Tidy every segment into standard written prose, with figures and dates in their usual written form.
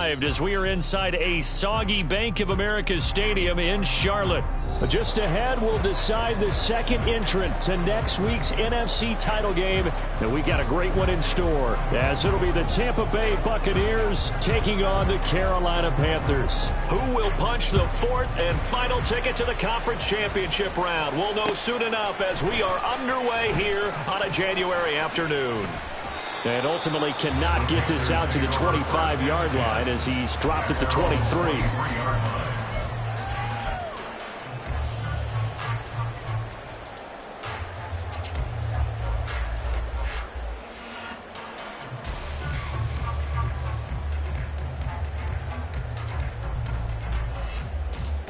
As we are inside a soggy Bank of America Stadium in Charlotte. Just ahead, we'll decide the second entrant to next week's NFC title game. And we got a great one in store, as it'll be the Tampa Bay Buccaneers taking on the Carolina Panthers. Who will punch the fourth and final ticket to the conference championship round? We'll know soon enough as we are underway here on a January afternoon. And ultimately cannot get this out to the 25-yard line as he's dropped at the 23.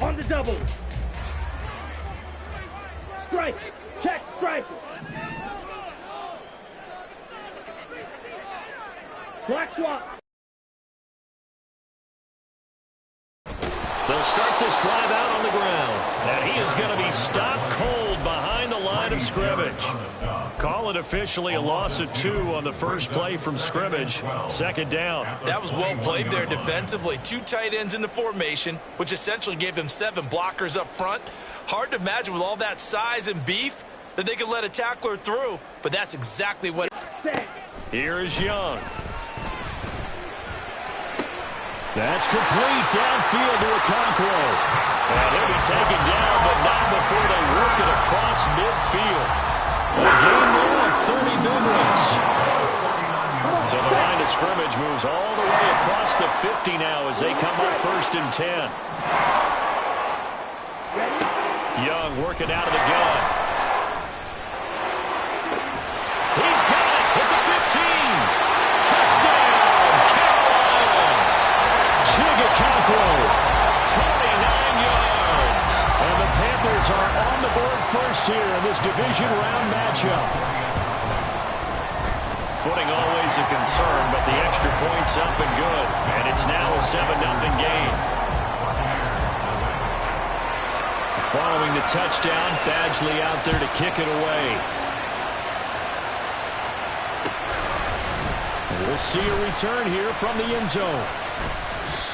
On the double. Strike. Check. Strike. Black swap. They'll start this drive out on the ground. And he is going to be stopped cold behind the line of scrimmage. Call it officially a loss of 2 on the first play from scrimmage. Second down. That was well played there defensively. 2 tight ends in the formation, which essentially gave them 7 blockers up front. Hard to imagine with all that size and beef that they could let a tackler through, but that's exactly what. Here is Young. That's complete downfield to Okonkwo. And he'll be taken down, but not before they work it across midfield. A gain there of 30 minutes. So the line of scrimmage moves all the way across the 50 now as they come up 1st and 10. Young working out of the gun. He's got it at the 15. Touchdown, Carolina. Okonkwo, 49 yards. And the Panthers are on the board first here in this division round matchup. Footing always a concern, but the extra point's up and good. And it's now a 7-0 game. Following the touchdown, Badgley out there to kick it away. And we'll see a return here from the end zone.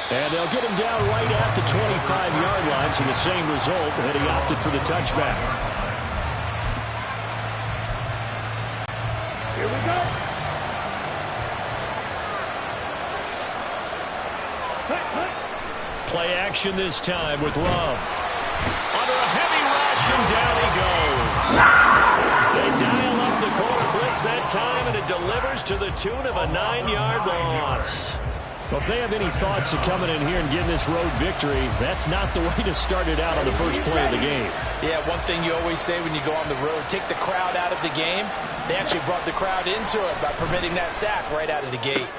And they'll get him down right at the 25-yard line, so the same result, that he opted for the touchback. Here we go. Play action this time with Love. Under a heavy rush, and down he goes. They dial up the corner blitz that time, and it delivers to the tune of a 9-yard loss. Well, if they have any thoughts of coming in here and getting this road victory, that's not the way to start it out on the first play of the game. Yeah, one thing you always say when you go on the road, take the crowd out of the game. They actually brought the crowd into it by permitting that sack right out of the gate.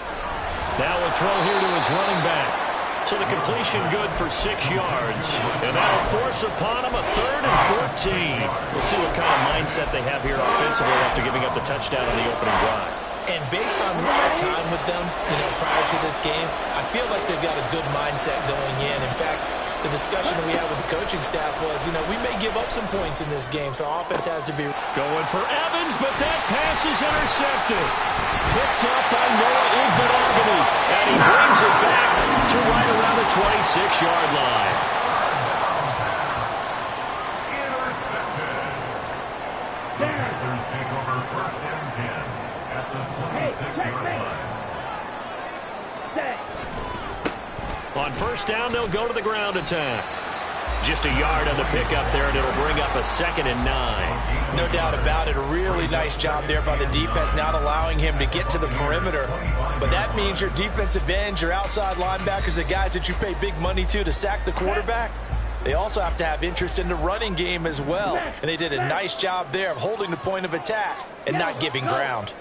Now a throw here to his running back. So the completion good for 6 yards. And that'll force upon him a 3rd and 14. We'll see what kind of mindset they have here offensively after giving up the touchdown on the opening drive. And based on our time with them, prior to this game, I feel like they've got a good mindset going in. In fact, the discussion that we had with the coaching staff was, we may give up some points in this game, so our offense has to be going for Evans, but that pass is intercepted. Picked up by Noah Iguodala, and he brings it back to right around the 26-yard line. Panthers take over 1st and 10 at the 26-yard line. On 1st down, they'll go to the ground attack. Just a yard on the pickup there, and it'll bring up a 2nd and 9. No doubt about it. A really nice job there by the defense, not allowing him to get to the perimeter. But that means your defensive ends, your outside linebackers, the guys that you pay big money to sack the quarterback, they also have to have interest in the running game as well. And they did a nice job there of holding the point of attack and not giving ground.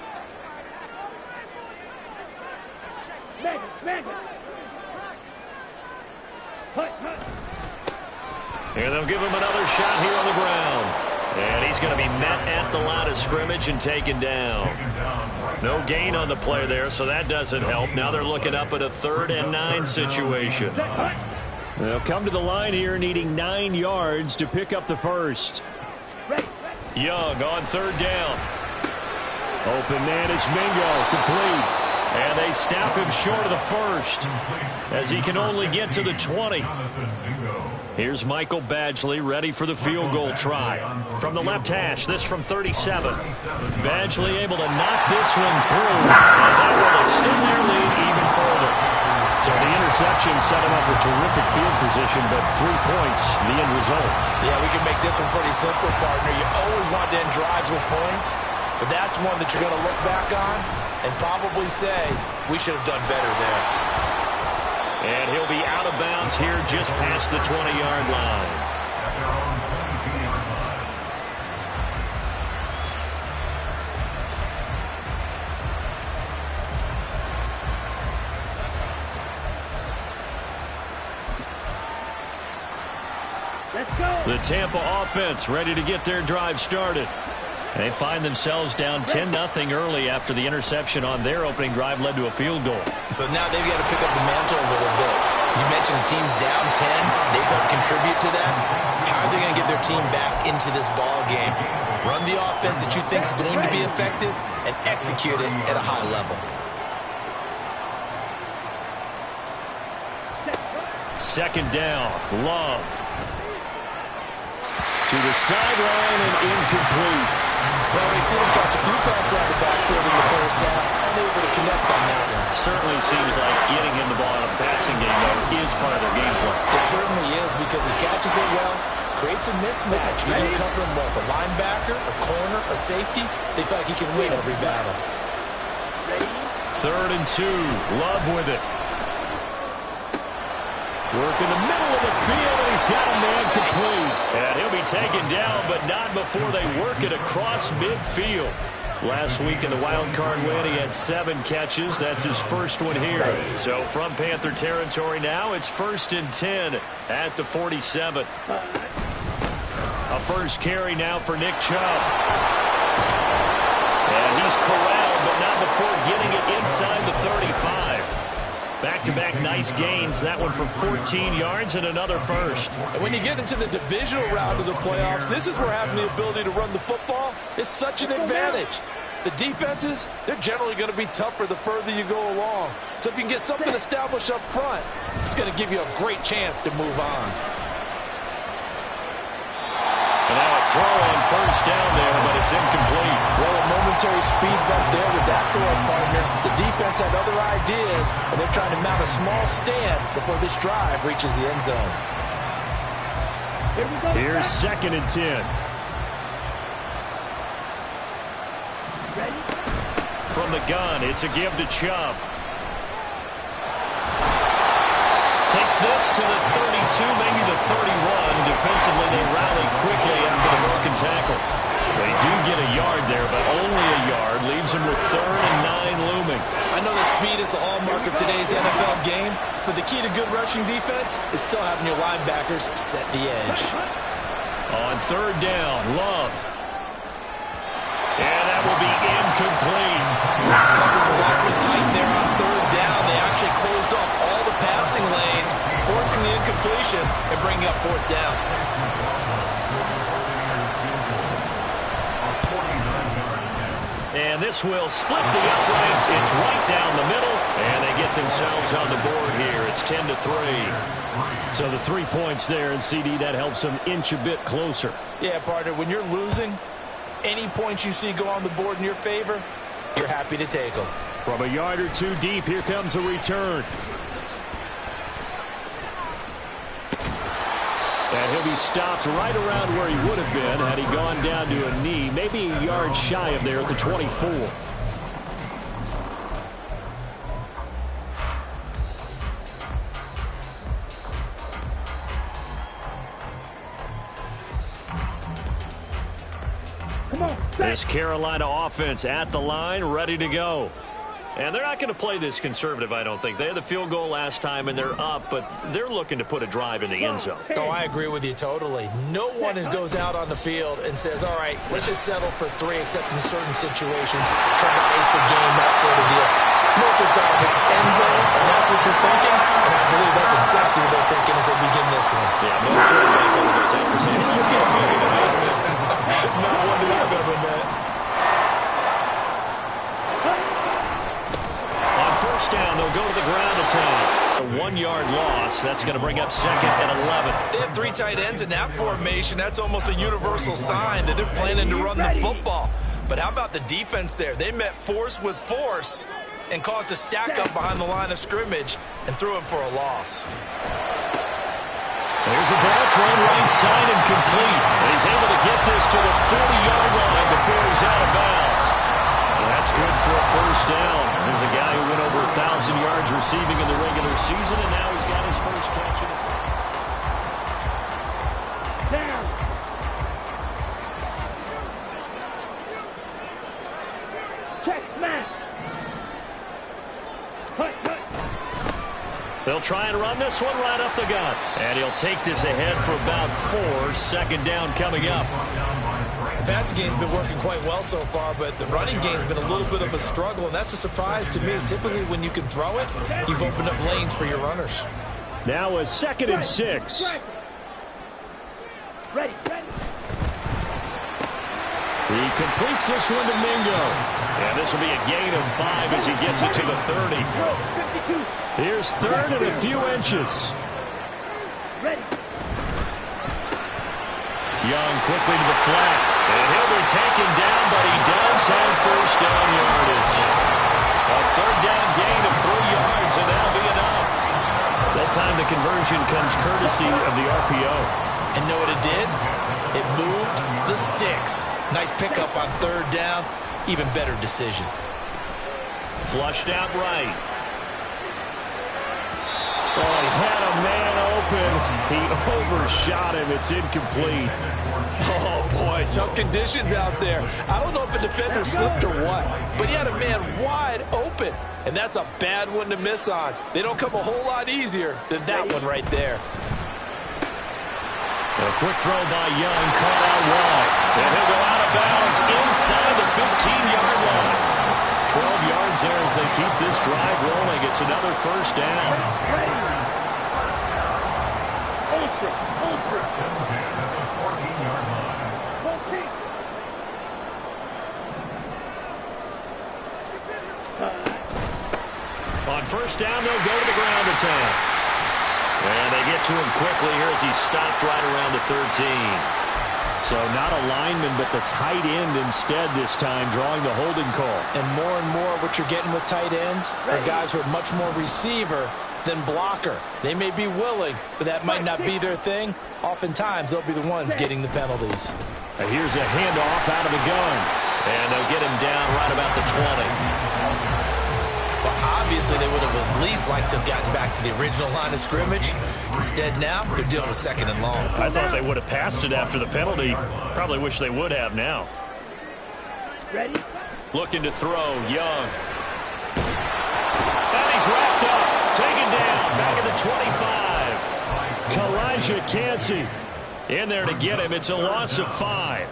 And they'll give him another shot here on the ground. And he's going to be met at the line of scrimmage and taken down. No gain on the play there, so that doesn't help. Now they're looking up at a 3rd and 9 situation. They'll come to the line here needing 9 yards to pick up the first. Young on 3rd down. Open man is Mingo, complete. And they stop him short of the first as he can only get to the 20. Here's Michael Badgley ready for the field goal try. From the left hash, this from 37. Badgley able to knock this one through, and that will extend their lead even further. So the interception set him up with terrific field position, but 3 points, the end result. Yeah, we can make this one pretty simple, partner. You always want to end drives with points, but that's one that you're going to look back on and probably say, we should have done better there. And he'll be out of bounds here just past the 20-yard line. Let's go. The Tampa offense ready to get their drive started. They find themselves down 10-0 early after the interception on their opening drive led to a field goal. So now they've got to pick up the mantle a little bit. You mentioned the team's down 10. They've helped contribute to that. How are they going to get their team back into this ball game? Run the offense that you think is going to be effective and execute it at a high level. Second down, Love. To the sideline and incomplete. Well, we've seen him catch a few passes out of the backfield in the first half, unable to connect on that one. Certainly seems like getting him the ball in a passing game, though, is part of their game plan. It certainly is because he catches it well, creates a mismatch. Either cover him with a linebacker, a corner, a safety. They feel like he can win every battle. 3rd and 2, Love with it. Work in the middle of the field, and he's got a man complete. And he'll be taken down, but not before they work it across midfield. Last week in the wild card win, he had 7 catches. That's his first one here. So from Panther territory now, it's 1st and 10 at the 47. A first carry now for Nick Chubb. And he's corralled, but not before getting it inside the 35. Back-to-back nice gains. That one for 14 yards and another first. And when you get into the divisional round of the playoffs, this is where having the ability to run the football is such an advantage. The defenses, they're generally going to be tougher the further you go along. So if you can get something established up front, it's going to give you a great chance to move on. And now a throw on first down there, but it's incomplete. Well, a momentary speed bump there with that throw, partner. The defense had other ideas, and they're trying to mount a small stand before this drive reaches the end zone. Here's 2nd and 10. From the gun, it's a give to Chubb. Takes this to the 32, maybe the 31. Defensively, they rally quickly after the broken tackle. They do get a yard there, but only a yard. Leaves them with 3rd and 9 looming. I know the speed is the hallmark of today's NFL game, but the key to good rushing defense is still having your linebackers set the edge. On 3rd down, Love. And that will be incomplete. Coverage is awfully tight there on 3rd down. They actually closed off all the passing lanes, forcing the incompletion and bringing up 4th down. And this will split the uprights. It's right down the middle, and they get themselves on the board here. It's 10-3. So the 3 points there, and CD, that helps them inch a bit closer. Yeah, partner, when you're losing, any points you see go on the board in your favor, you're happy to take them. From a yard or 2 deep, here comes a return. And he'll be stopped right around where he would have been had he gone down to a knee, maybe a yard shy of there at the 24. Come on. This Carolina offense at the line, ready to go. And they're not going to play this conservative, I don't think. They had the field goal last time, and they're up, but they're looking to put a drive in the end zone. Oh, I agree with you totally. No one goes out on the field and says, all right, let's just settle for 3, except in certain situations, trying to ice the game, that sort of deal. Most of the time, it's end zone, and that's what you're thinking, and I believe that's exactly what they're thinking as they begin this one. Yeah, no quarterback ever goes after saying, let's get a field goal. Not one that I've ever met. On first down. They'll go to the ground attack. A 1-yard loss. That's going to bring up second and 11. They have 3 tight ends in that formation. That's almost a universal sign that they're planning to run the football. But how about the defense there? They met force with force and caused a stack up behind the line of scrimmage and threw him for a loss. There's a ball thrown right side and complete. And he's able to get this to the 40-yard line before he's out of bounds. That's good for a first down. There's a guy who went over 1,000 yards receiving in the regular season, and now he's got his first catch. Down. Check, smash. Cut. They'll try and run this one right up the gut. And he'll take this ahead for about 4. Second down coming up. The passing game's been working quite well so far, but the running game's been a little bit of a struggle, and that's a surprise to me. Typically, when you can throw it, you've opened up lanes for your runners. Now a 2nd and 6. Ready. He completes this one to Mingo. And this will be a gain of 5 as he gets it to the 30. 52. Here's 3rd and a few inches. Ready. Young quickly to the flat. And he'll be taken down, but he does have first down yardage. A 3rd down gain of 3 yards, and that'll be enough. That time the conversion comes courtesy of the RPO. And know what it did? It moved the sticks. Nice pickup on 3rd down. Even better decision. Flushed out right. Oh, he had a man open. He overshot him. It's incomplete. Oh, boy, tough conditions out there. I don't know if a defender slipped or what, but he had a man wide open, and that's a bad one to miss on. They don't come a whole lot easier than that one right there. A quick throw by Young, caught out wide. And he'll go out of bounds inside the 15-yard line. 12 yards there as they keep this drive rolling. It's another first down. Ultra. On first down, they'll go to the ground attack. And they get to him quickly here as he stopped right around the 13. So not a lineman, but the tight end instead this time, drawing the holding call. And more what you're getting with tight ends are guys who are much more receiver than blocker. They may be willing, but that might not be their thing. Oftentimes, they'll be the ones getting the penalties. Here's a handoff out of the gun. And they'll get him down right about the 20. Well, obviously, they would have at least liked to have gotten back to the original line of scrimmage. Instead, now, they're dealing with 2nd and long. I thought they would have passed it after the penalty. Probably wish they would have now. Ready. Looking to throw, Young. And he's wrapped up. Taken down, back at the 25. Kalijah Cansey in there to get him. It's a loss of 5.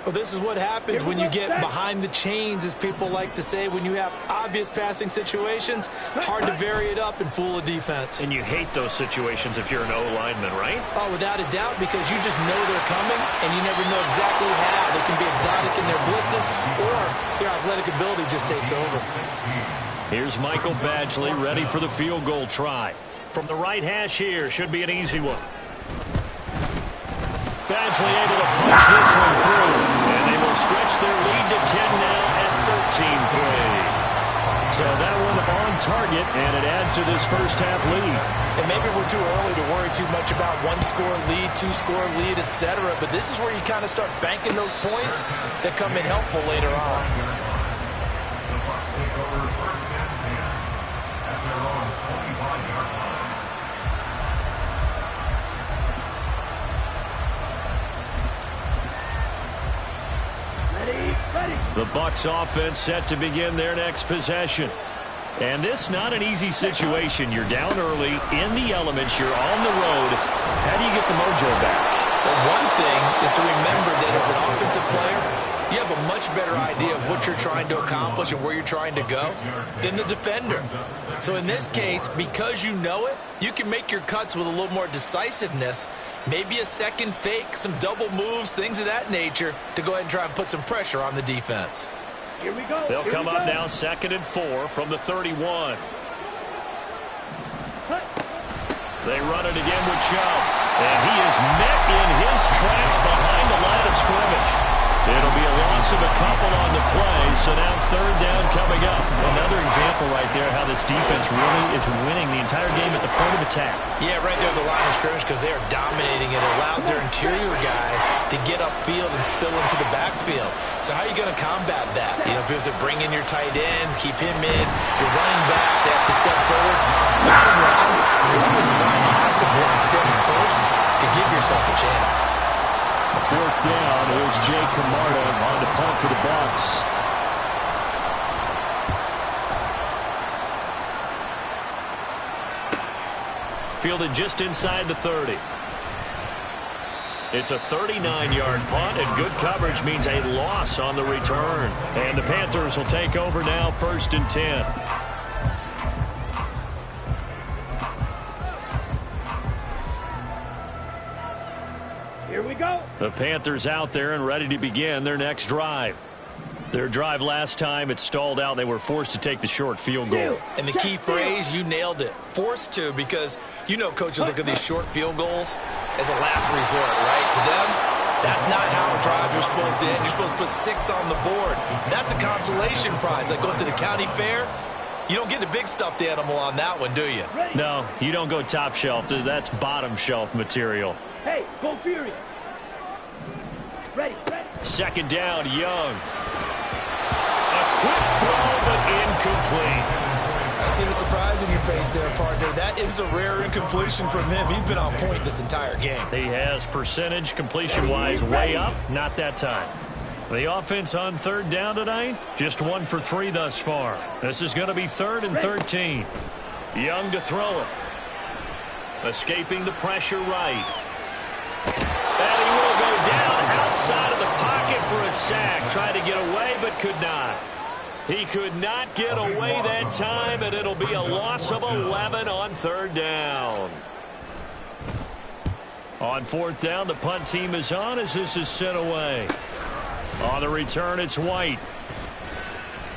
Well, this is what happens when you get behind the chains, as people like to say. When you have obvious passing situations, hard to vary it up and fool a defense. And you hate those situations if you're an O-lineman, right? Oh, without a doubt, because you just know they're coming, and you never know exactly how. They can be exotic in their blitzes, or their athletic ability just takes over. Here's Michael Badgley ready for the field goal try. From the right hash here, should be an easy one. Badgley able to punch this one through, and they will stretch their lead to 10 now at 13-3. So that one on target, and it adds to this first-half lead. And maybe we're too early to worry too much about 1-score lead, 2-score lead, etc. But this is where you kind of start banking those points that come in helpful later on. The Bucs take over 1st and 10 at their own 25-yard line. The Bucs offense set to begin their next possession. And this not an easy situation. You're down early, in the elements, you're on the road. How do you get the mojo back? Well, one thing is to remember that as an offensive player, you have a much better idea of what you're trying to accomplish and where you're trying to go than the defender. So in this case, because you know it, you can make your cuts with a little more decisiveness. Maybe a second fake, some double moves, things of that nature to go ahead and try and put some pressure on the defense. Here we go. They'll come up now 2nd and 4 from the 31. They run it again with Chubb. And he is met in his tracks behind the line of scrimmage. It'll be a loss of a couple on the play, so now 3rd down coming up. Another example right there how this defense really is winning the entire game at the point of attack. Yeah, right there at the line of scrimmage because they are dominating it. It allows their interior guys to get upfield and spill into the backfield. So how are you going to combat that? You know, because they bring in your tight end, keep him in. Your running backs, they have to step forward. Bottom line, your offensive line has to block them first to give yourself a chance. 4th down is Jay Camarda on the punt for the Bucs. Fielded just inside the 30. It's a 39-yard punt, and good coverage means a loss on the return. And the Panthers will take over now, 1st and 10. Here we go. The Panthers out there and ready to begin their next drive. Their drive last time, it stalled out. They were forced to take the short field goal. And the key phrase, you nailed it. Forced to, because you know coaches look at these short field goals as a last resort, right? To them, that's not how drives are supposed to end. You're supposed to put 6 on the board. That's a consolation prize. Like going to the county fair, you don't get the big stuffed animal on that one, do you? No, you don't go top shelf. That's bottom shelf material. Hey, go Fury. Ready. 2nd down, Young. A quick throw, but incomplete. I see the surprise in your face there, partner. That is a rare incompletion from him. He's been on point this entire game. He has percentage completion-wise way up. Not that time. The offense on 3rd down tonight, just 1 for 3 thus far. This is going to be 3rd and 13. Young to throw it. Escaping the pressure right. And he will go down outside of the pocket for a sack. Tried to get away, but could not. He could not get away that time, and it'll be a loss of 11 on 3rd down. On 4th down, the punt team is on as this is sent away. On the return, it's White.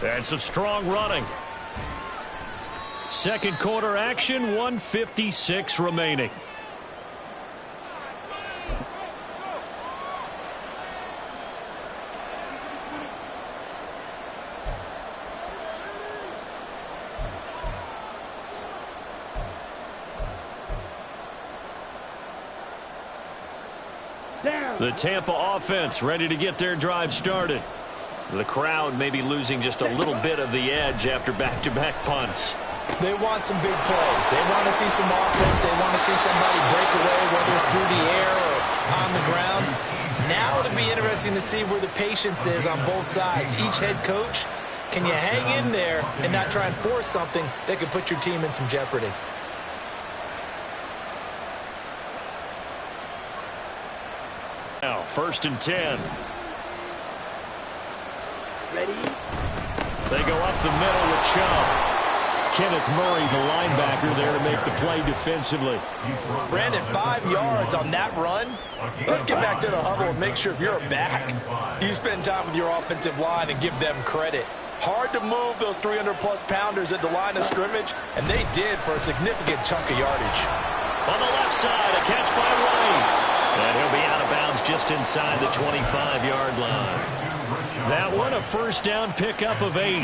And some strong running. 2nd quarter action, 1:56 remaining. The Tampa offense ready to get their drive started. The crowd may be losing just a little bit of the edge after back-to-back punts. They want some big plays. They want to see some offense. They want to see somebody break away, whether it's through the air or on the ground. Now it'll be interesting to see where the patience is on both sides. Each head coach, can you hang in there and not try and force something that could put your team in some jeopardy? Now, 1st and 10. Ready. They go up the middle with Chubb. Kenneth Murray, the linebacker, there to make the play defensively. Brandon, 5 yards on that run. Let's get back to the huddle and make sure if you're a back, you spend time with your offensive line and give them credit. Hard to move those 300-plus pounders at the line of scrimmage, and they did for a significant chunk of yardage. On the left side, a catch by White. And he'll be out of bounds just inside the 25-yard line. That one, a 1st down pickup of 8.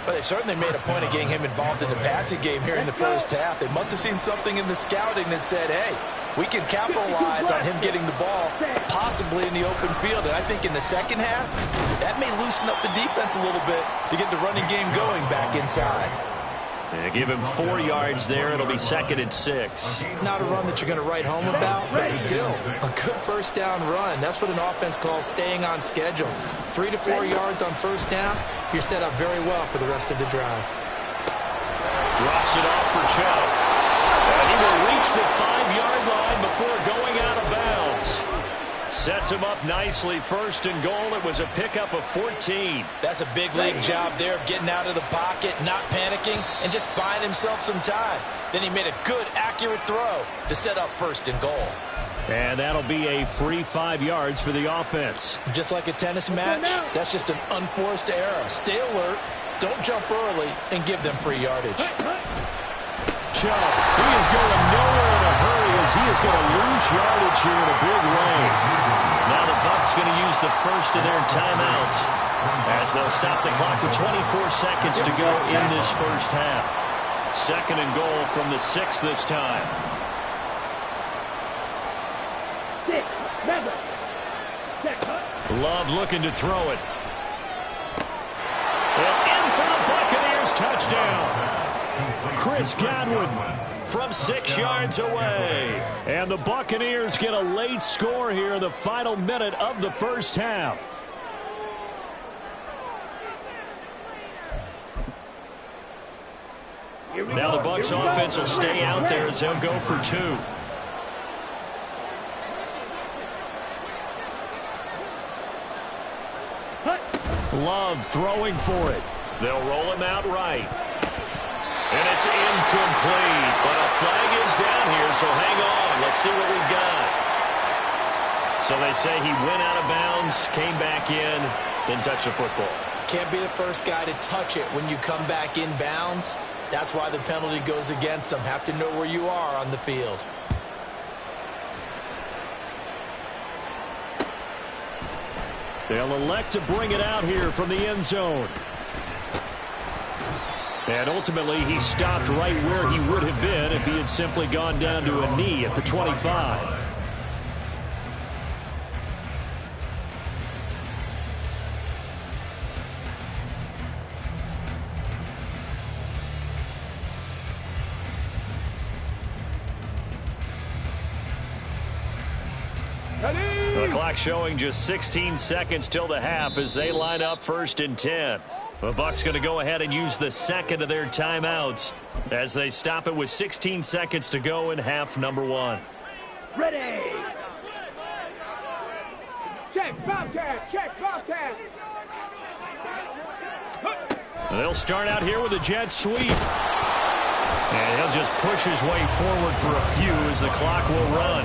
But they certainly made a point of getting him involved in the passing game here in the 1st half. They must have seen something in the scouting that said, hey, we can capitalize on him getting the ball, possibly in the open field. And I think in the 2nd half, that may loosen up the defense a little bit to get the running game going back inside. They give him 4 yards there. It'll be 2nd and 6. Not a run that you're going to write home about, but still a good 1st down run. That's what an offense calls staying on schedule. 3 to 4 yards on 1st down, you're set up very well for the rest of the drive. Drops it off for Chubb. And he will reach the 5-yard line before going out of bounds. Sets him up nicely. 1st and goal. It was a pickup of 14. That's a big league job there of getting out of the pocket, not panicking, and just buying himself some time. Then he made a good, accurate throw to set up 1st and goal. And that'll be a free 5 yards for the offense. Just like a tennis match, that's just an unforced error. Stay alert, don't jump early, and give them free yardage. Chubb, he is going nowhere in a hurry as he is going to lose yardage here in a big way. Now the Bucs going to use the first of their timeouts as they'll stop the clock with 24 seconds to go in this first half. 2nd and goal from the 6 this time. Love looking to throw it. And in for the Buccaneers, touchdown. Chris Godwin from 6 yards away. And the Buccaneers get a late score here in the final minute of the first half. Now the Bucs offense will stay out there as they'll go for 2. Love throwing for it. They'll roll him out right. And it's incomplete. But a flag is down here, so hang on. Let's see what we've got. So they say he went out of bounds, came back in, then touched the football. Can't be the first guy to touch it when you come back in bounds. That's why the penalty goes against them. Have to know where you are on the field. They'll elect to bring it out here from the end zone. And ultimately, he stopped right where he would have been if he had simply gone down to a knee at the 25. The clock showing just 16 seconds till the half as they line up 1st and 10. The Bucs going to go ahead and use the 2nd of their timeouts as they stop it with 16 seconds to go in half number 1. Ready. Check, Bobcat. Check, Bobcat. They'll start out here with a jet sweep. And he'll just push his way forward for a few as the clock will run.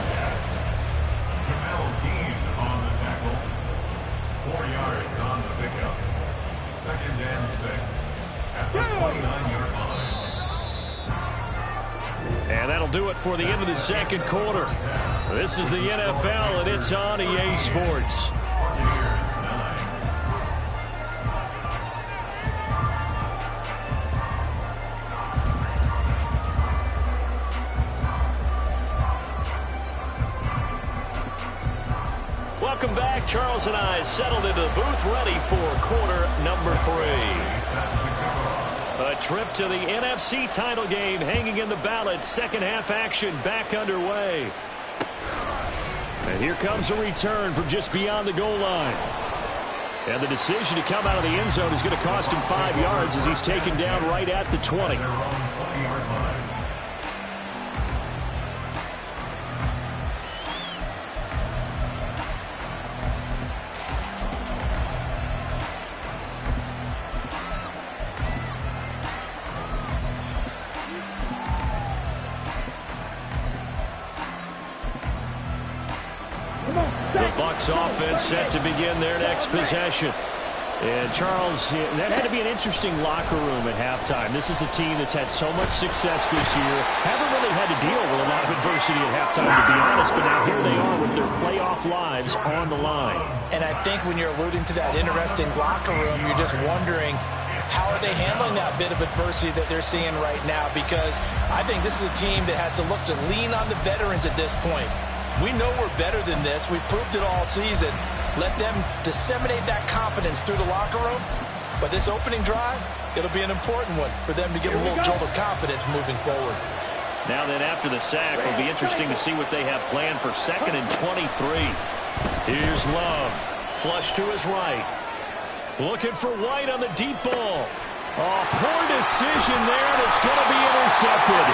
On the tackle, 4 yards on the pickup. 2nd and 6 at the 29-yard line. And that'll do it for the end of the 2nd quarter. This is the NFL, and it's on EA Sports. Buccaneers 9. Welcome back. Charles and I settled into the booth ready for quarter number 3. A trip to the NFC title game hanging in the balance. 2nd half action back underway. And here comes a return from just beyond the goal line. And the decision to come out of the end zone is going to cost him 5 yards as he's taken down right at the 20. The Bucs offense set to begin their next possession. And Charles, that had to be an interesting locker room at halftime. This is a team that's had so much success this year. Haven't really had to deal with a lot of adversity at halftime, to be honest. But now here they are with their playoff lives on the line. And I think when you're alluding to that interesting locker room, you're just wondering, how are they handling that bit of adversity that they're seeing right now? Because I think this is a team that has to look to lean on the veterans at this point. We know we're better than this. We've proved it all season. Let them disseminate that confidence through the locker room. But this opening drive, it'll be an important one for them to give a little jolt of confidence moving forward. Now then, after the sack, it'll be interesting to see what they have planned for 2nd and 23. Here's Love. Flush to his right. Looking for White on the deep ball. Oh, poor decision there, and it's going to be intercepted.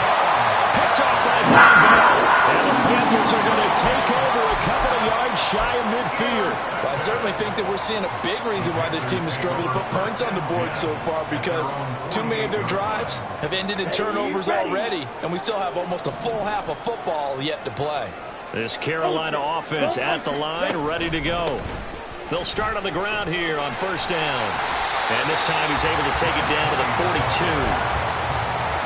Picked off by Van. And the Panthers are going to take over a couple of yards shy of midfield. Well, I certainly think that we're seeing a big reason why this team has struggled to put points on the board so far, because too many of their drives have ended in turnovers already, and we still have almost a full half of football yet to play. This Carolina offense at the line, ready to go. They'll start on the ground here on first down. And this time he's able to take it down to the 42.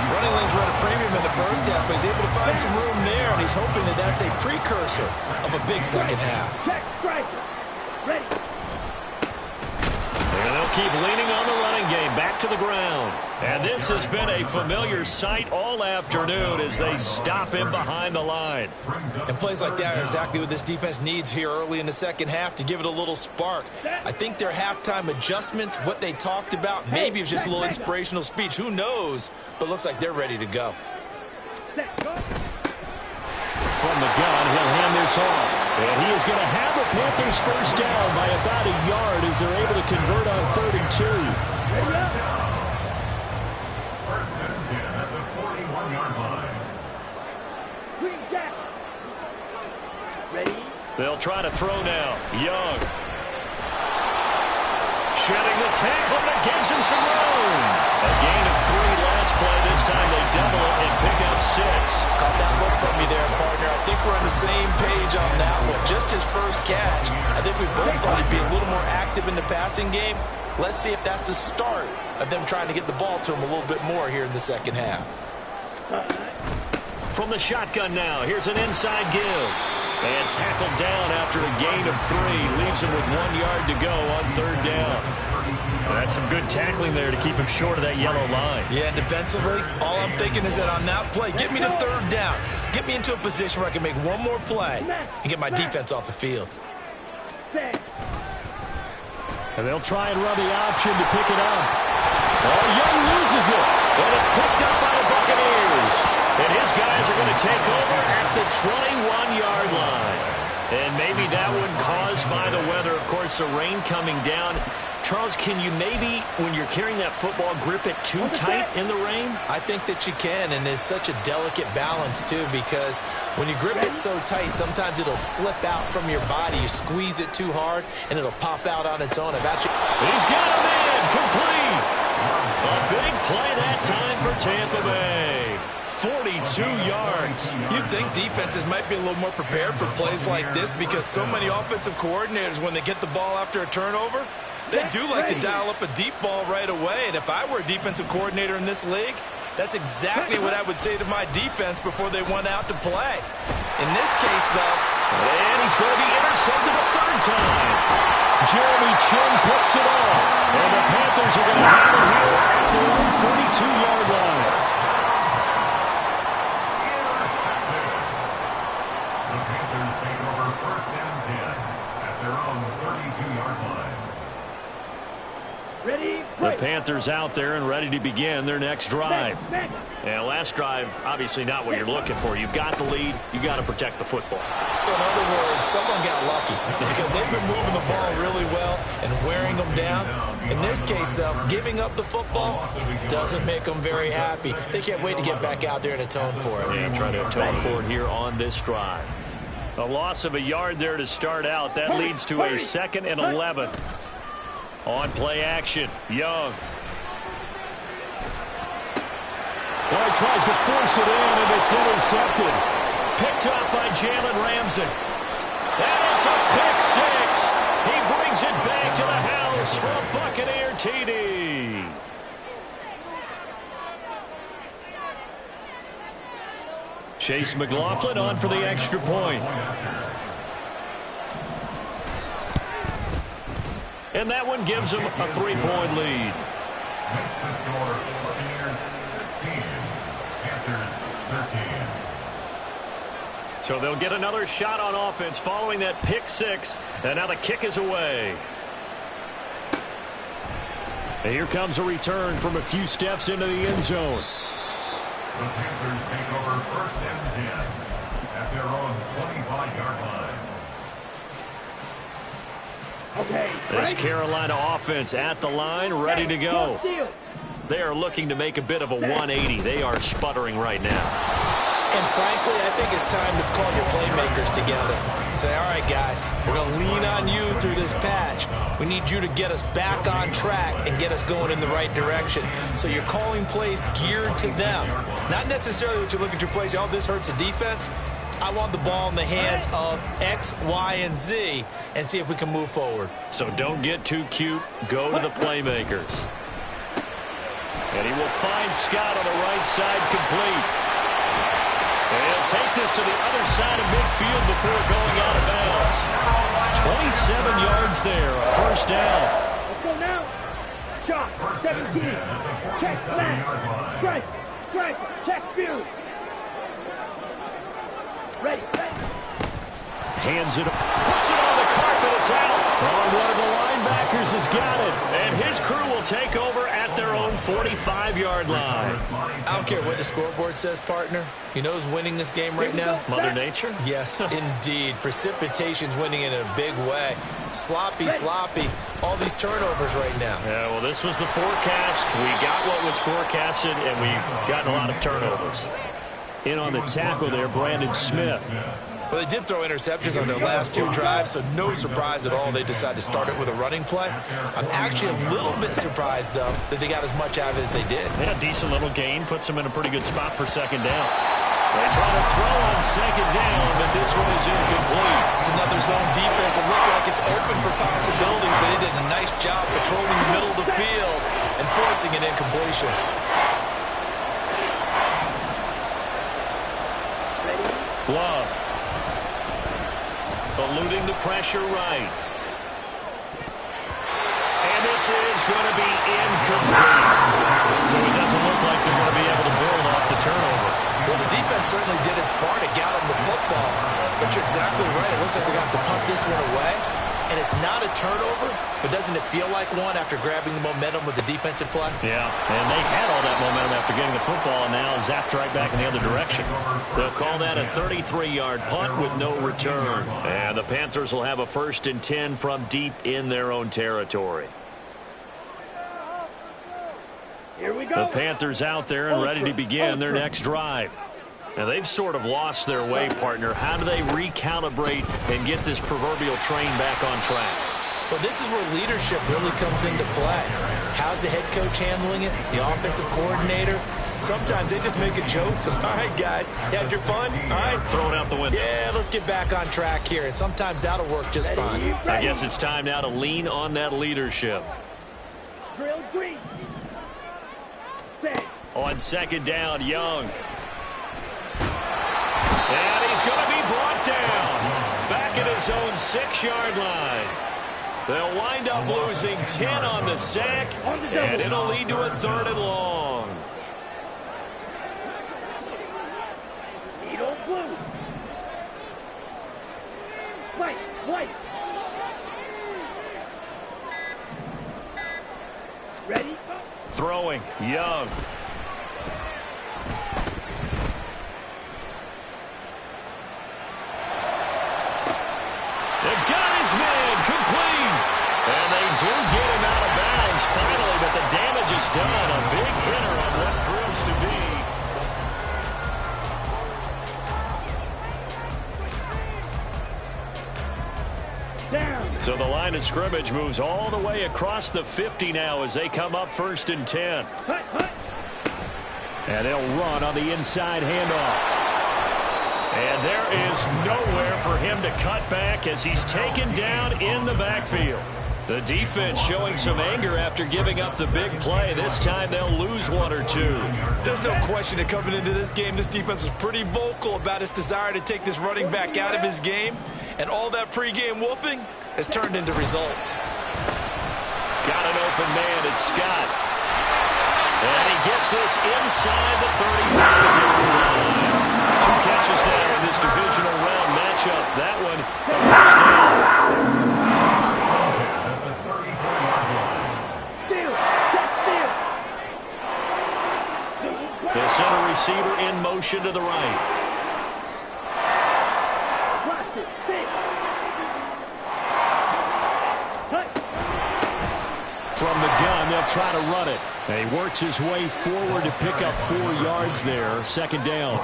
Running lanes were at a premium in the first half, but he's able to find some room there, and he's hoping that that's a precursor of a big second half. Check striker. Ready. And they'll keep leaning on the running game, back to the ground. And this has been a familiar sight all afternoon as they stop him behind the line. And plays like that are exactly what this defense needs here early in the second half to give it a little spark. I think their halftime adjustment, what they talked about, maybe it was just a little inspirational speech. Who knows? But looks like they're ready to go. From the gun, he'll hand this off. And he is going to have the Panthers first down by about a yard as they're able to convert on 32. First and 10 at the 41-yard line. Green jack. Ready. They'll try to throw now. Young. Shedding the tackle that gives him some room. A gain of 3 last play. This time they double it and pick up 6. Caught that look from me there, partner. I think we're on the same page on that one. Just his first catch. I think we both thought he'd be a little more active in the passing game. Let's see if that's the start of them trying to get the ball to him a little bit more here in the second half. From the shotgun now, here's an inside give. And tackled down after a gain of 3. Leaves him with 1 yard to go on third down. That's some good tackling there to keep him short of that yellow line. Yeah, and defensively, all I'm thinking is that on that play, get me to third down. Get me into a position where I can make one more play and get my defense off the field. And they'll try and run the option to pick it up. Oh, Young loses it. And it's picked up by the Buccaneers. And his guys are going to take over at the 21-yard line. And maybe that one caused by the weather. Of course, the rain coming down. Charles, can you maybe, when you're carrying that football, grip it too tight in the rain? I think that you can, and it's such a delicate balance, too, because when you grip it so tight, sometimes it'll slip out from your body. You squeeze it too hard, and it'll pop out on its own. He's got him in. Complete. A big play that time for Tampa Bay. 42 yards. You'd think defenses might be a little more prepared for plays like this because so many offensive coordinators, when they get the ball after a turnover, they do like to dial up a deep ball right away. And if I were a defensive coordinator in this league, that's exactly what I would say to my defense before they went out to play. In this case, though, and he's going to be intercepted a third time. Jeremy Chin picks it off. And the Panthers are going to have it here at their own 42-yard line. The Panthers take over first and 10 at their own 32-yard line. Ready. The Panthers out there and ready to begin their next drive. And last drive, obviously not what you're looking for. You've got the lead. You've got to protect the football. so in other words, someone got lucky because they've been moving the ball really well and wearing them down. In this case, though, giving up the football doesn't make them very happy. They can't wait to get back out there and atone for it. Yeah, trying to atone for it here on this drive. A loss of a yard there to start out. That leads to a 2nd and 11. On play action, Young. Well, he tries to force it in, and it's intercepted. Picked up by Jalen Ramsey. And it's a pick six. He brings it back to the house for a Buccaneer TD. Chase McLaughlin on for the extra point. And that one gives them a 3-point lead. Makes the score Buccaneers 16, Panthers 13. So they'll get another shot on offense following that pick six. And now the kick is away. And here comes a return from a few steps into the end zone. The Panthers take over first and 10 at their own 25-yard line. Okay. This Carolina offense at the line, ready to go. They are looking to make a bit of a 180. They are sputtering right now. And frankly, I think it's time to call your playmakers together and say, all right, guys, we're going to lean on you through this patch. We need you to get us back on track and get us going in the right direction. So you're calling plays geared to them. Not necessarily that you look at your plays, oh, this hurts the defense. I want the ball in the hands of X, Y, and Z and see if we can move forward. So don't get too cute. Go to the playmakers. And he will find Scott on the right side, complete. And he'll take this to the other side of midfield before going out of bounds. 27 yards there, a first down. Let's go now. Shot, 17. Check flat. Strike, strike, check view. Ready, ready. Hands it up, puts it on the carpet, it's out. Oh, one of the linebackers has got it. And his crew will take over at their own 45-yard line. I don't care what the scoreboard says, partner. You know who's winning this game right now? Mother Nature? Yes, indeed. Precipitation's winning in a big way. Sloppy, sloppy. All these turnovers right now. Yeah, well, this was the forecast. We got what was forecasted, and we've gotten a lot of turnovers. In on the tackle there, Brandon Smith. Well, they did throw interceptions on their last two drives, so no surprise at all they decided to start it with a running play. I'm actually a little bit surprised, though, that they got as much out of it as they did. Yeah, decent little gain. Puts them in a pretty good spot for second down. They try to throw on second down, but this one is incomplete. It's another zone defense. It looks like it's open for possibilities, but they did a nice job patrolling the middle of the field and forcing an incompletion. Glove. Eluding the pressure right. And this is going to be incomplete. So it doesn't look like they're going to be able to build off the turnover. Well, the defense certainly did its part. It got them the football. But you're exactly right. It looks like they're going to have to punt this one away. And it's not a turnover, but doesn't it feel like one after grabbing the momentum with the defensive play? Yeah, and they had all that momentum after getting the football, and now zapped right back in the other direction. They'll call that a 33-yard punt with no return. And the Panthers will have a 1st and 10 from deep in their own territory. Here we go. The Panthers out there and ready to begin their next drive. Now, they've sort of lost their way, partner. How do they recalibrate and get this proverbial train back on track? Well, this is where leadership really comes into play. How's the head coach handling it? The offensive coordinator? Sometimes they just make a joke. All right, guys, you had your fun? All right. Throw it out the window. Yeah, let's get back on track here. And sometimes that'll work just fine. I guess it's time now to lean on that leadership. Drill green. Set. On second down, Young. And he's going to be brought down back at his own 6-yard line. They'll wind up losing 10 on the sack, and it'll lead to a 3rd and long. Needle blue. White, white. Ready? Throwing, Young. They've got his man, complete. And they do get him out of bounds finally, but the damage is done. A big hitter on what proves to be. Down. So the line of scrimmage moves all the way across the 50 now as they come up 1st and 10. Hut, hut. And they'll run on the inside handoff. And there is nowhere for him to cut back as he's taken down in the backfield. The defense showing some anger after giving up the big play. This time they'll lose 1 or 2. There's no question that coming into this game, this defense was pretty vocal about its desire to take this running back out of his game. And all that pregame wolfing has turned into results. Got an open man. It's Scott. And he gets this inside the 35-yard line. 2 catches now in this divisional round matchup. That one, a first down. The center receiver in motion to the right. From the gun, they'll try to run it. And he works his way forward to pick up 4 yards there. 2nd down.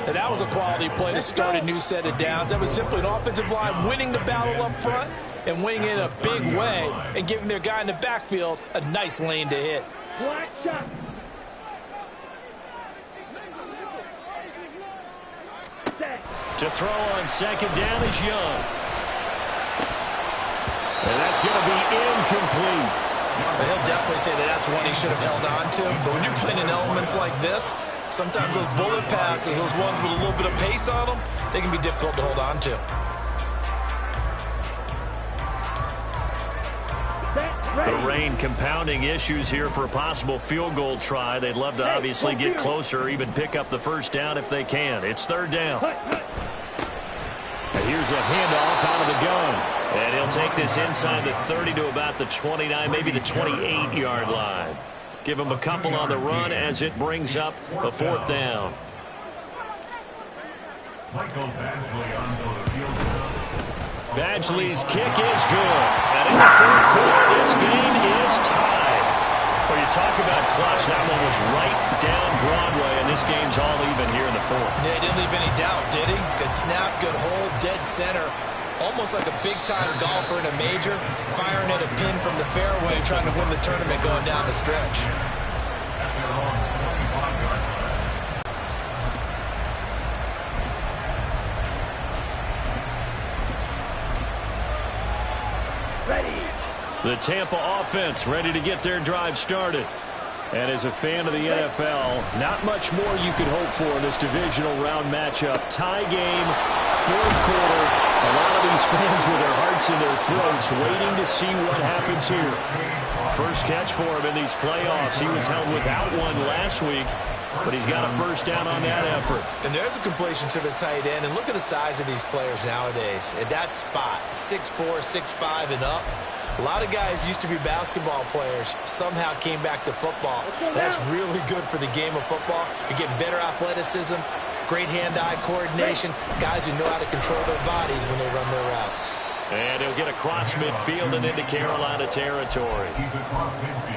And that was a quality play to start a new set of downs. That was simply an offensive line winning the battle up front and winning it in a big way and giving their guy in the backfield a nice lane to hit. Black shot. To throw on second down is Young. And that's going to be incomplete. He'll definitely say that that's one he should have held on to. But when you're playing in elements like this, sometimes those bullet passes, those ones with a little bit of pace on them, they can be difficult to hold on to. The rain compounding issues here for a possible field goal try. They'd love to obviously get closer or even pick up the first down if they can. It's third down. And here's a handoff out of the gun. And he'll take this inside the 30 to about the 29, maybe the 28-yard line. Give him a couple on the run as it brings up a fourth down. Badgley's kick is good. And in the fourth quarter, this game is tied. Well, you talk about clutch. That one was right down Broadway, and this game's all even here in the fourth. Yeah, he didn't leave any doubt, did he? Good snap, good hold, dead center. Almost like a big-time golfer in a major, firing at a pin from the fairway, trying to win the tournament going down the stretch. The Tampa offense ready to get their drive started. And as a fan of the NFL, not much more you could hope for in this divisional round matchup. Tie game, fourth quarter. A lot of these fans with their hearts in their throats waiting to see what happens here. First catch for him in these playoffs. He was held without one last week, but he's got a first down on that effort. And there's a completion to the tight end. And look at the size of these players nowadays. At that spot, 6'4", 6'5", and up. A lot of guys used to be basketball players, somehow came back to football. That's really good for the game of football. You're getting better athleticism, great hand-eye coordination, guys who know how to control their bodies when they run their routes. And he'll get across midfield and into Carolina territory.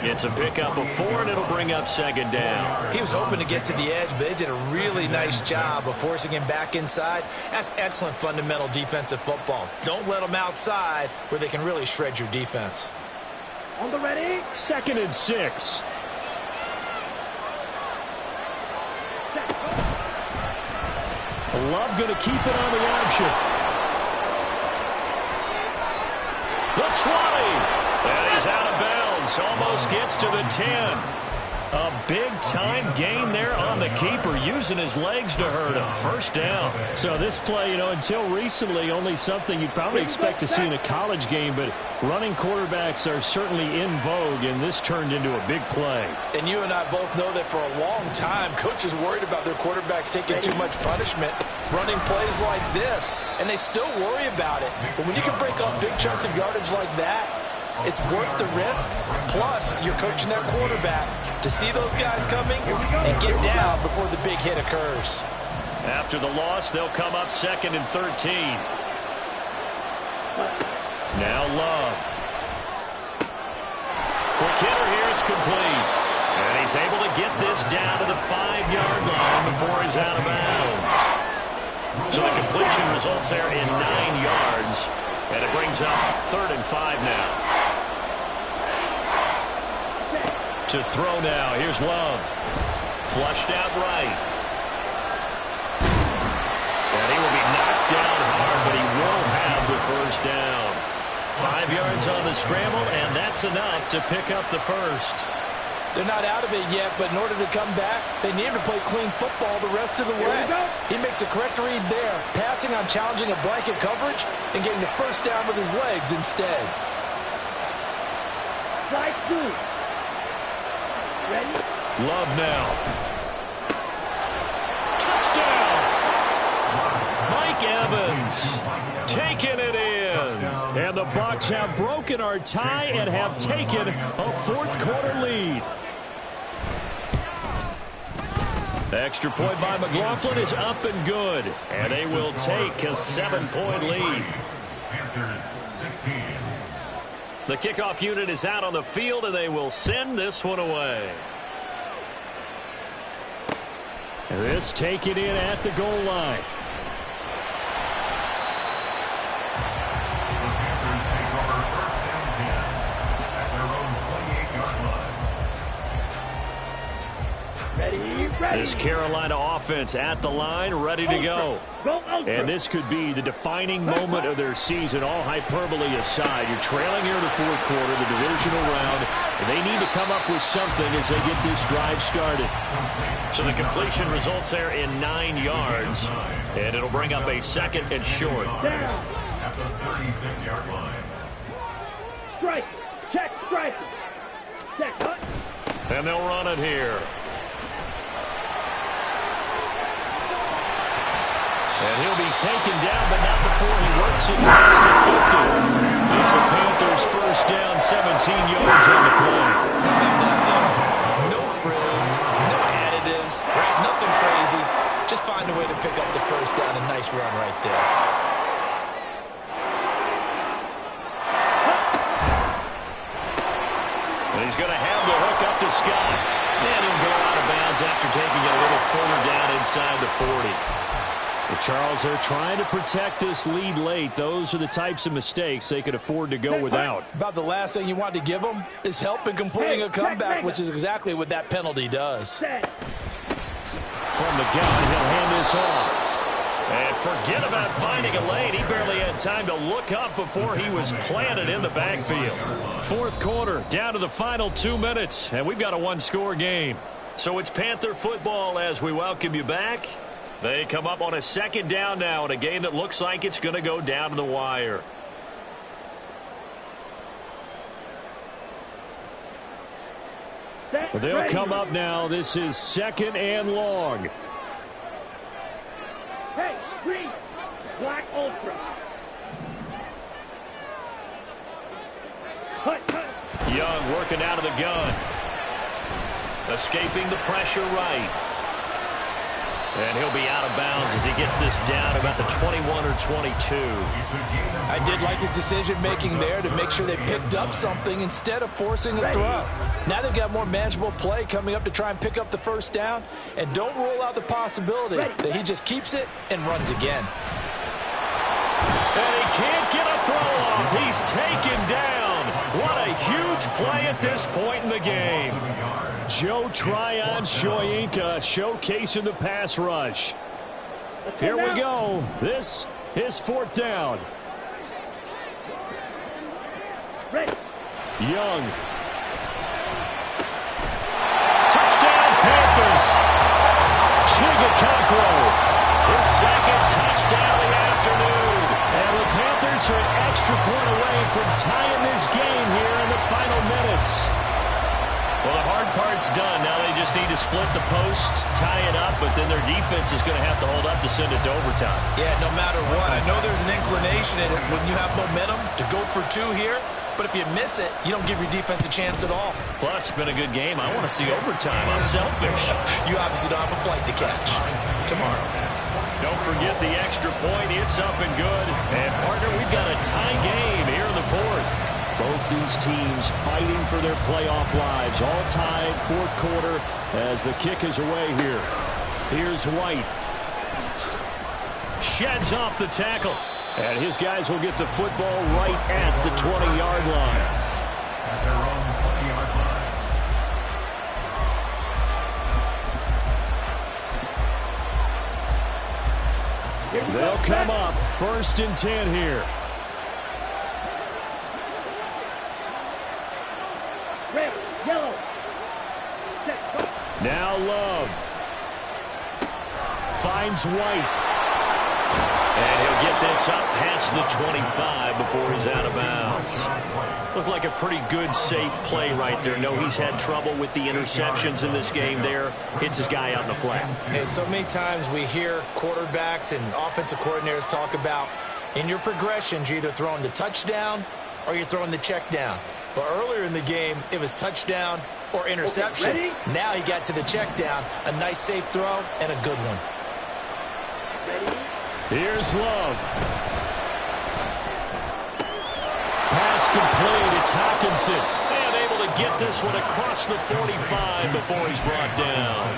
It's a pickup of 4, and it'll bring up second down. He was hoping to get to the edge, but they did a really nice job of forcing him back inside. That's excellent fundamental defensive football. Don't let them outside where they can really shred your defense. On the ready. 2nd and 6. Love going to keep it on the option. The 20, and he's out of bounds, almost gets to the 10. A big-time gain there on the keeper, using his legs to hurt him. First down. So this play, until recently, only something you'd probably expect to see in a college game, but running quarterbacks are certainly in vogue, and this turned into a big play. And you and I both know that for a long time, coaches worried about their quarterbacks taking too much punishment, running plays like this, and they still worry about it. But when you can break up big chunks of yardage like that, it's worth the risk. Plus, you're coaching that quarterback to see those guys coming and get down before the big hit occurs. After the loss, they'll come up 2nd and 13. Now Love. Quick hitter here, it's complete. And he's able to get this down to the 5-yard line before he's out of bounds. So the completion results there in 9 yards. And it brings up 3rd and 5 now. To throw now. Here's Love. Flushed out right. And he will be knocked down hard, but he will have the first down. 5 yards on the scramble, and that's enough to pick up the first. They're not out of it yet, but in order to come back, they need to play clean football the rest of the way. He makes the correct read there, passing on challenging a blanket coverage and getting the first down with his legs instead. Slide 2. Ready? Love now. Touchdown! Mike Evans taking it in. And the Bucs have broken our tie and have taken a fourth quarter lead. The extra point by McLaughlin is up and good. And they will take a 7-point lead. Panthers 16. The kickoff unit is out on the field, and they will send this one away. This taken in at the goal line. The Panthers take over 1st and 10 at their own 28-yard line. Ready? This Carolina offense at the line, ready to go. And this could be the defining moment of their season, all hyperbole aside. You're trailing here in the fourth quarter, the divisional round, and they need to come up with something as they get this drive started. So the completion results there in 9 yards, and it'll bring up a 2nd and short. At the 36-yard line. Strike. Check. Strike. Check. Cut. And they'll run it here. And he'll be taken down, but not before he works it past the 50. It's a Panthers first down, 17 yards on the play. No frills, no additives, right? Nothing crazy. Just find a way to pick up the first down. A nice run right there. And he's going to have the hook up to Scott. And he'll go out of bounds after taking it a little further down inside the 40. Well, Charles, they're trying to protect this lead late. Those are the types of mistakes they could afford to go without. About the last thing you want to give them is help in completing a comeback, which is exactly what that penalty does. From the gun, he'll hand this off. And forget about finding a lane. He barely had time to look up before he was planted in the backfield. Fourth quarter, down to the final 2 minutes, and we've got a one-score game. So it's Panther football as we welcome you back. They come up on a 2nd down now in a game that looks like it's going to go down to the wire. They'll come up now. This is 2nd and long. Hey, green. Black Ultra. Cut. Young working out of the gun. Escaping the pressure right. And he'll be out of bounds as he gets this down about the 21 or 22. I did like his decision-making there to make sure they picked up something instead of forcing a throw. Now they've got more manageable play coming up to try and pick up the first down. And don't rule out the possibility that he just keeps it and runs again. And he can't get a throw off. He's taken down. What a huge play at this point in the game. Joe Tryon-Shoyinka showcasing the pass rush. Here we go. This is 4th down. Young. Touchdown Panthers. Chigakakro. His 2nd touchdown of the afternoon. And the Panthers are an extra point away from tying this game here in the final minutes. Well, the hard part's done. Now they just need to split the post, tie it up, but then their defense is going to have to hold up to send it to overtime. Yeah, no matter what. I know there's an inclination in it when you have momentum to go for 2 here, but if you miss it, you don't give your defense a chance at all. Plus, it's been a good game. I want to see overtime. I'm selfish. You obviously don't have a flight to catch tomorrow. Don't forget the extra point. It's up and good. And, partner, we've got a tie game here in the 4th. Both these teams fighting for their playoff lives. All tied, 4th quarter as the kick is away here. Here's White. Sheds off the tackle. And his guys will get the football right at the 20-yard line. At their own 20-yard line. They'll come up 1st and 10 here. Red, yellow. Now Love. Finds White. And he'll get this up past the 25 before he's out of bounds. Looked like a pretty good, safe play right there. No, he's had trouble with the interceptions in this game there. Hits his guy out in the flat. Hey, so many times we hear quarterbacks and offensive coordinators talk about in your progressions, you're either throwing the touchdown or you're throwing the check down. But earlier in the game, it was touchdown or interception. Okay, now he got to the check down, a nice safe throw, and a good one. Ready? Here's Love. Pass complete. It's Hockenson. And able to get this one across the 45 before he's brought down.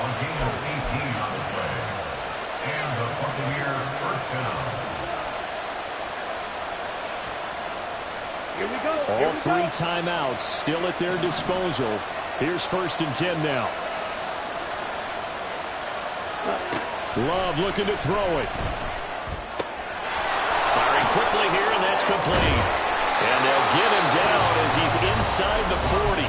A gain of 18 on the play. And the Buccaneer first down. Here we go. All 3 timeouts still at their disposal. Here's 1st and 10 now. Love looking to throw it. Firing quickly here, and that's complete. And they'll get him down as he's inside the 40.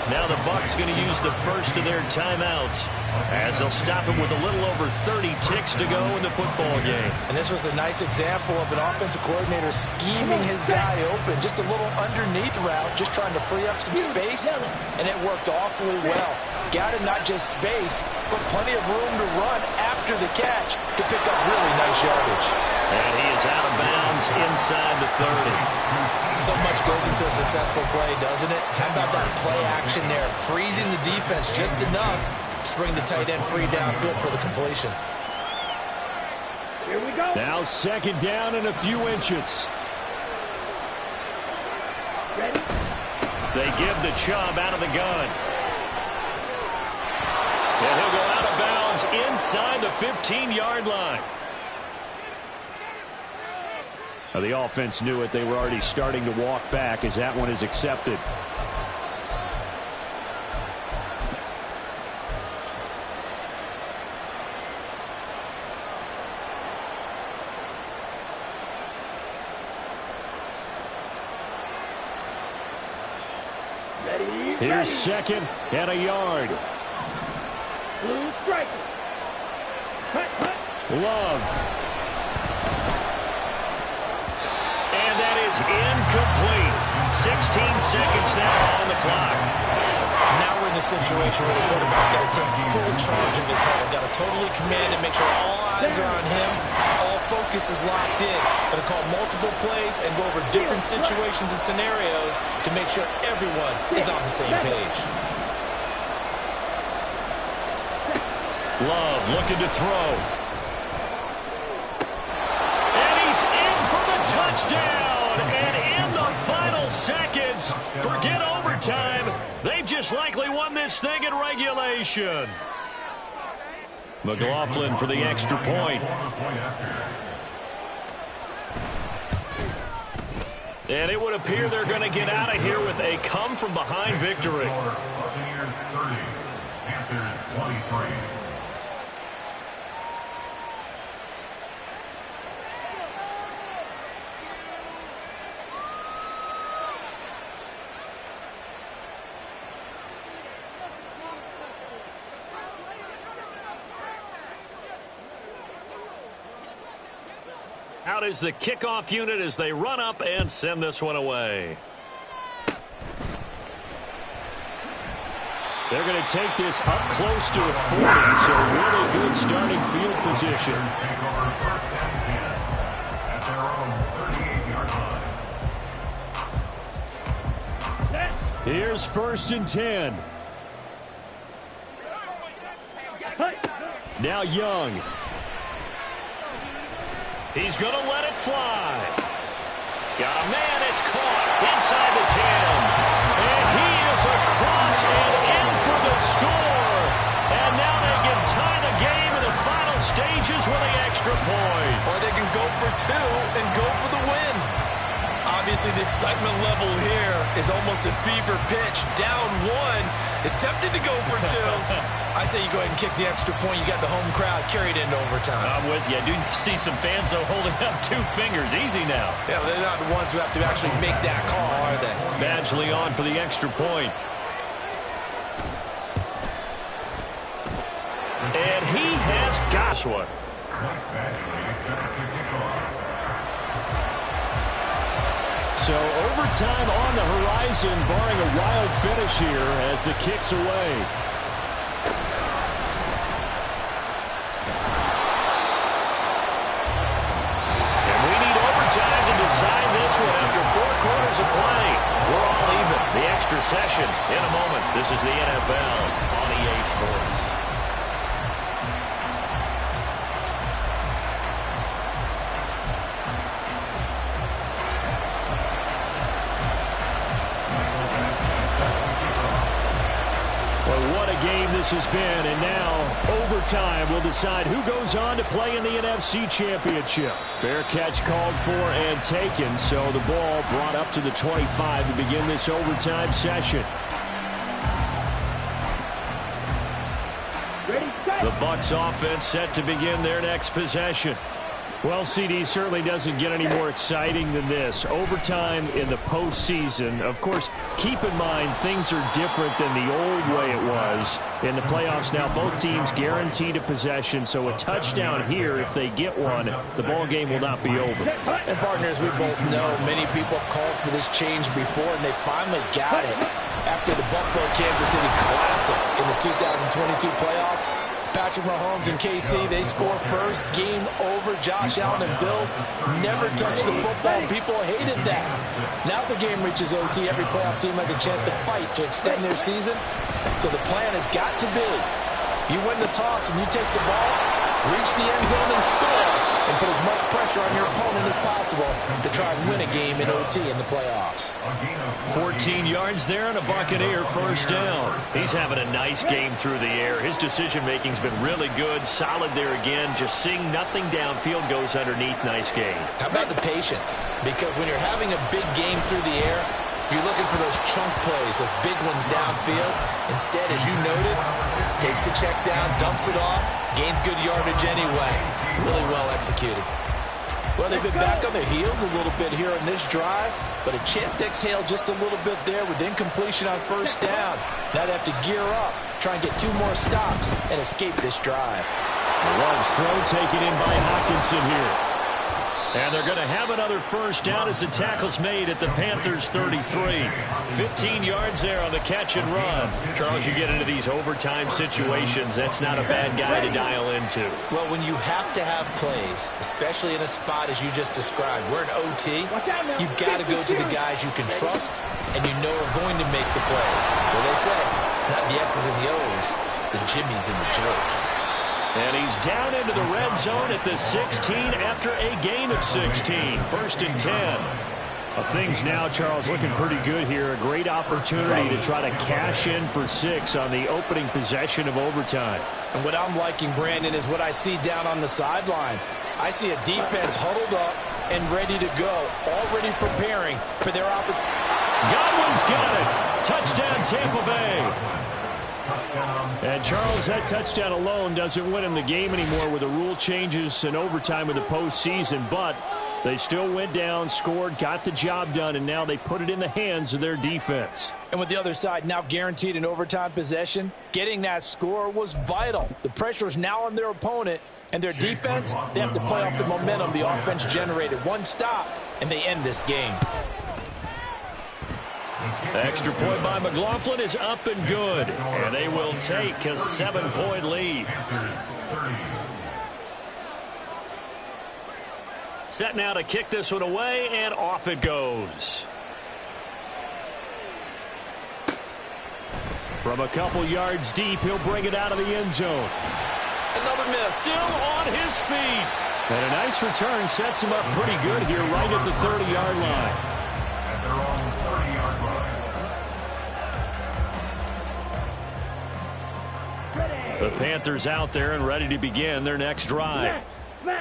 Now the Bucs going to use the first of their timeouts as they'll stop him with a little over 30 ticks to go in the football game. And this was a nice example of an offensive coordinator scheming his guy open. Just a little underneath route, just trying to free up some space, and it worked awfully well. Got him not just space, but plenty of room to run after the catch to pick up really nice yardage. And he is out of bounds inside the 30. So much goes into a successful play, doesn't it? How about that play action there? Freezing the defense just enough to bring the tight end free downfield for the completion. Here we go. Now second down and a few inches. Ready? They give the Chubb out of the gun. And he'll go out of bounds inside the 15-yard line. Now the offense knew it. They were already starting to walk back as that one is accepted. Ready? Here's second and a yard. Blue striker. Hut, hut. Love. And that is incomplete. 16 seconds now on the clock. Now we're in the situation where the quarterback's got to take full charge of his head. Got to totally command it, make sure all eyes are on him. All focus is locked in. Going to call multiple plays and go over different situations and scenarios to make sure everyone is on the same page. Love looking to throw. And he's in for the touchdown. And in the final seconds, forget overtime. They've just likely won this thing in regulation. McLaughlin for the extra point. And it would appear they're going to get out of here with a come-from-behind victory. Buccaneers 30, Panthers 23. Out is the kickoff unit as they run up and send this one away. They're going to take this up close to a 40, so really good starting field position. Take over first and 10 at their own 38-yard line. Here's first and 10. Now Young. He's going to let it fly. Got a man, it's caught inside the 10. And he is across and in for the score. And now they can tie the game in the final stages with an extra point. Or they can go for two and go for the win. Obviously, the excitement level here is almost a fever pitch. Down one, is tempted to go for two. I say you go ahead and kick the extra point. You got the home crowd carried into overtime. I'm with you. I do see some fans, though, holding up 2 fingers. Easy now. Yeah, they're not the ones who have to actually make that call, are they? Badgley on for the extra point. And he has got one. Mike Badgley set to kick off. So overtime on the horizon, barring a wild finish here as the kick's away. And we need overtime to decide this one after 4 quarters of play. We're all even. The extra session in a moment. This is the NFL on EA Sports. Game this has been, and now overtime will decide who goes on to play in the NFC Championship. Fair catch called for and taken, so the ball brought up to the 25 to begin this overtime session. Ready, go! The Bucs offense set to begin their next possession. Well, CD certainly doesn't get any more exciting than this. Overtime in the postseason. Of course, keep in mind things are different than the old way it was. In the playoffs now, both teams guaranteed a possession, so a touchdown here, if they get one, the ball game will not be over. And partners, we both know many people have called for this change before, and they finally got it. After the Buffalo-Kansas City Classic in the 2022 playoffs, Patrick Mahomes and KC, they score first. Game over. Josh Allen and Bills never touched the football. People hated that. Now the game reaches OT. Every playoff team has a chance to fight to extend their season. So the plan has got to be, if you win the toss and you take the ball, reach the end zone and score, and put as much pressure on your opponent as possible to try and win a game in OT in the playoffs. 14 yards there and a Buccaneer first down. He's having a nice game through the air. His decision-making's been really good. Solid there again. Just seeing nothing downfield, goes underneath. Nice game. How about the patience? Because when you're having a big game through the air, you're looking for those chunk plays, those big ones downfield. Instead, as you noted, takes the check down, dumps it off, gains good yardage anyway. Really well executed. Well, they've been back on their heels a little bit here on this drive, but a chance to exhale just a little bit there with incompletion on first down. Now they have to gear up, try and get 2 more stops, and escape this drive. Love's throw taken in by Hockenson here. And they're going to have another first down as the tackle's made at the Panthers' 33. 15 yards there on the catch and run. Charles, you get into these overtime situations, that's not a bad guy to dial into. Well, when you have to have plays, especially in a spot as you just described, we're in OT, you've got to go to the guys you can trust and you know are going to make the plays. Well, they say it's not the X's and the O's, it's the Jimmys and the Joes. And he's down into the red zone at the 16 after a gain of 16. First and 10. Well, things now, Charles, looking pretty good here. A great opportunity to try to cash in for 6 on the opening possession of overtime. And what I'm liking, Brandon, is what I see down on the sidelines. I see a defense huddled up and ready to go, already preparing for their opportunity. Godwin's got it. Touchdown, Tampa Bay. And, Charles, that touchdown alone doesn't win him the game anymore with the rule changes and overtime of the postseason, but they still went down, scored, got the job done, and now they put it in the hands of their defense. And with the other side now guaranteed an overtime possession, getting that score was vital. The pressure is now on their opponent, and their defense, they have to play off the momentum the offense generated. One stop, and they end this game. The extra point by McLaughlin is up and good, and they will take a 7-point lead. Set now to kick this one away, and off it goes. From a couple yards deep, he'll bring it out of the end zone. Another miss. Still on his feet. And a nice return sets him up pretty good here right at the 30-yard line. At their own 30-yard line. The Panthers out there and ready to begin their next drive.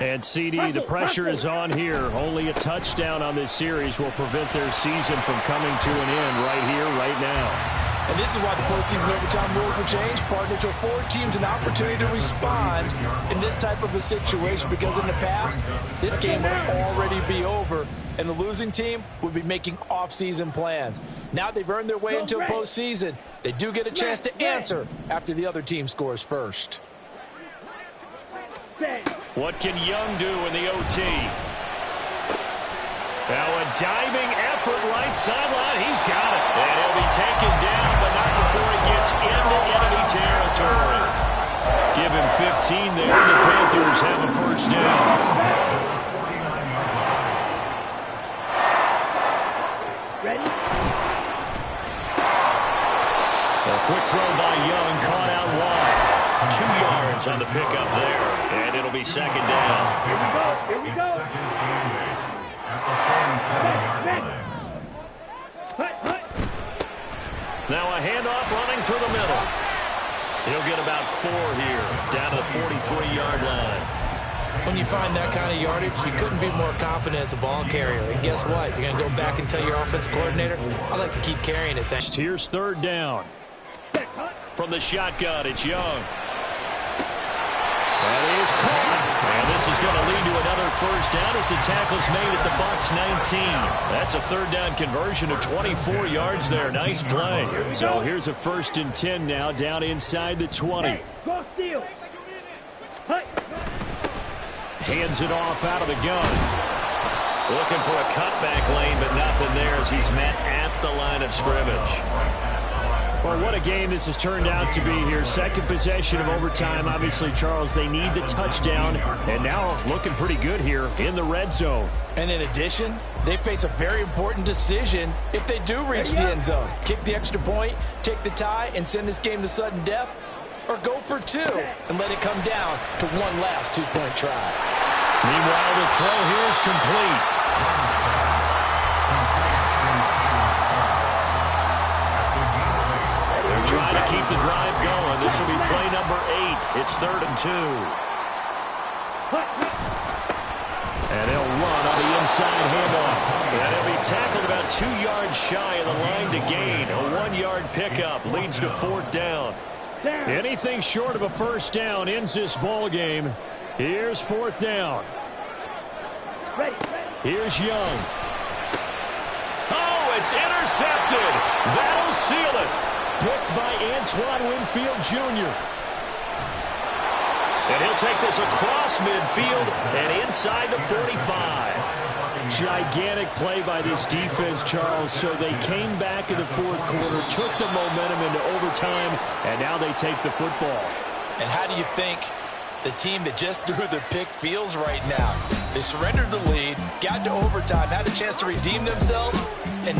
And, CD, the pressure is on here. Only a touchdown on this series will prevent their season from coming to an end right here, right now. And this is why the postseason overtime rules will change, partner, to afford teams an opportunity to respond in this type of a situation, because in the past, this game would already be over, and the losing team would be making off-season plans. Now they've earned their way into a postseason. They do get a chance to answer after the other team scores first. What can Young do in the OT? Now a diving effort right sideline. He's got it. And he'll be taken down, but not before he gets into enemy territory. Give him 15 there. The Panthers have a first down. Ready? A quick throw by Young, caught out wide. 2 yards on the pickup there, and it'll be second down. Here we go. Here we go. Now a handoff running through the middle. He'll get about 4 here, down to the 43-yard line. When you find that kind of yardage, you couldn't be more confident as a ball carrier. And guess what? You're going to go back and tell your offensive coordinator, I like to keep carrying it. Here's third down. From the shotgun, it's Young. is caught. And this is going to lead to another first down as the tackle's made at the Bucs 19. That's a third down conversion of 24 yards there. Nice play. So here's a 1st and 10 now down inside the 20. Hey, go steal. Hey. Hands it off out of the gun. Looking for a cutback lane, but nothing there as he's met at the line of scrimmage. Well, what a game this has turned out to be here. Second possession of overtime. Obviously, Charles, they need the touchdown, and now looking pretty good here in the red zone. And in addition, they face a very important decision if they do reach the end zone. Kick the extra point, take the tie, and send this game to sudden death, or go for 2 and let it come down to one last 2-point try. Meanwhile, the throw here is complete. They're trying to keep the drive going. This will be play number 8. It's 3rd and 2. And he'll run on the inside handoff. And he'll be tackled about 2 yards shy of the line to gain. A 1-yard pickup leads to 4th down. Anything short of a first down ends this ball game. Here's 4th down. Here's Young. Oh, it's intercepted. That'll seal it. Picked by Antoine Winfield Jr. And he'll take this across midfield and inside the 45. Gigantic play by this defense, Charles. So they came back in the 4th quarter, took the momentum into overtime, and now they take the football. And how do you think the team that just threw the pick feels right now? They surrendered the lead, got to overtime, had a chance to redeem themselves,